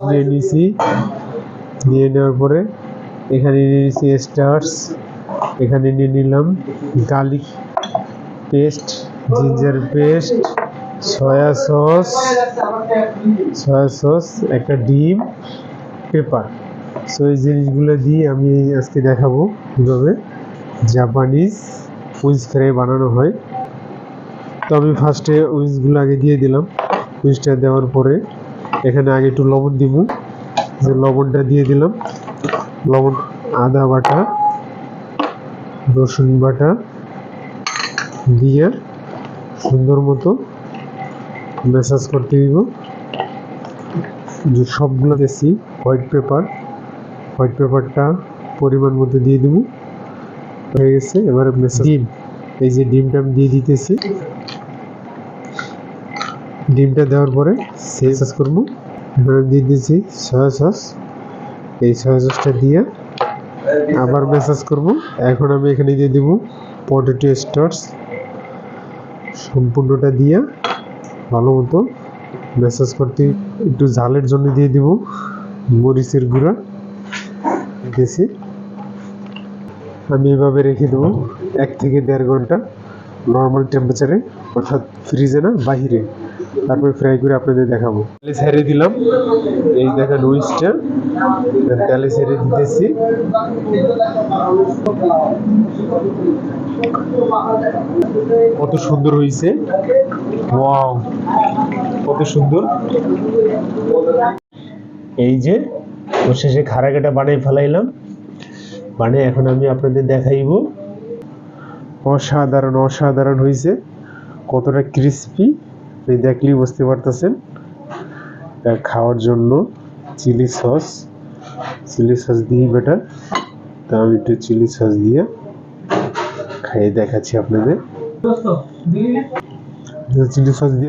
নিয়ে নিয়েছি। নিয়ে নেওয়ার পরে এখানে নিয়ে নিয়েছি স্টার্স, এখানে নিয়ে নিলাম garlic paste, ginger paste, soya sauce, একটা ডিম, পেপার। সো এই জিনিসগুলো দিয়ে আমি আজকে দেখাবো কীভাবে জাপানিজ উইংস ফ্রাই বানানো হয়। তো আমি ফার্স্টে উইংসগুলো আগে দিয়ে দিলাম। উইংসটা দেওয়ার পরে এখানে আগে একটু লবণ দিব, যে লবণটা দিয়ে দিলাম। লবণ, আদা বাটা, রসুন বাটা দিয়ে সুন্দর মতো ম্যাসাজ করতে দিব। যে সবগুলো দিয়েছি হোয়াইট পেপারটা পরিমাণ মতো দিয়ে দিব। হয়ে গেছে। এবারে ডিম, এই যে ডিমটা আমি দিয়ে দিতেছি। ডিমটা দেওয়ার পরে ম্যাসাজ করবো। এবারে দিয়ে দিয়েছি সয়া সস, এই সয়া সসটা দিয়ে আবার ম্যাসাজ করব। এখন আমি এখানে দিয়ে দিব পটেটো স্টার্স, সম্পূর্ণটা দিয়ে ভালো মতো ম্যাসাজ করতে। একটু ঝালের জন্য দিয়ে দিব মরিচের গুঁড়া দিয়েছি। আমি এভাবে রেখে দেবো 1 থেকে 1.5 ঘন্টা নর্মাল টেম্পারেচারে, অর্থাৎ ফ্রিজে না, বাহিরে। তারপরে ফ্রাই করে আপনাদের দেখাবো। তেলে ছেড়ে দিলাম, এই দেখেন উইংসটা তেলে ছেড়ে দিতেছি। কত সুন্দর হয়েছে, ওয়াও, কত সুন্দর। এই যে শেষে খাড়াকাটা বানিয়ে ফেলাইলাম, বানিয়ে এখন আমি আপনাদের দেখাইব। অসাধারণ হয়েছে, কতটা ক্রিস্পি দেখলেই বুঝতে পারতেছেন। খাওয়ার জন্য চিলি সস দিয়ে বেটার। তা আমি একটু চিলি সস দিয়ে খাইয়ে দেখাচ্ছি আপনাদের। চিলি সস দিয়ে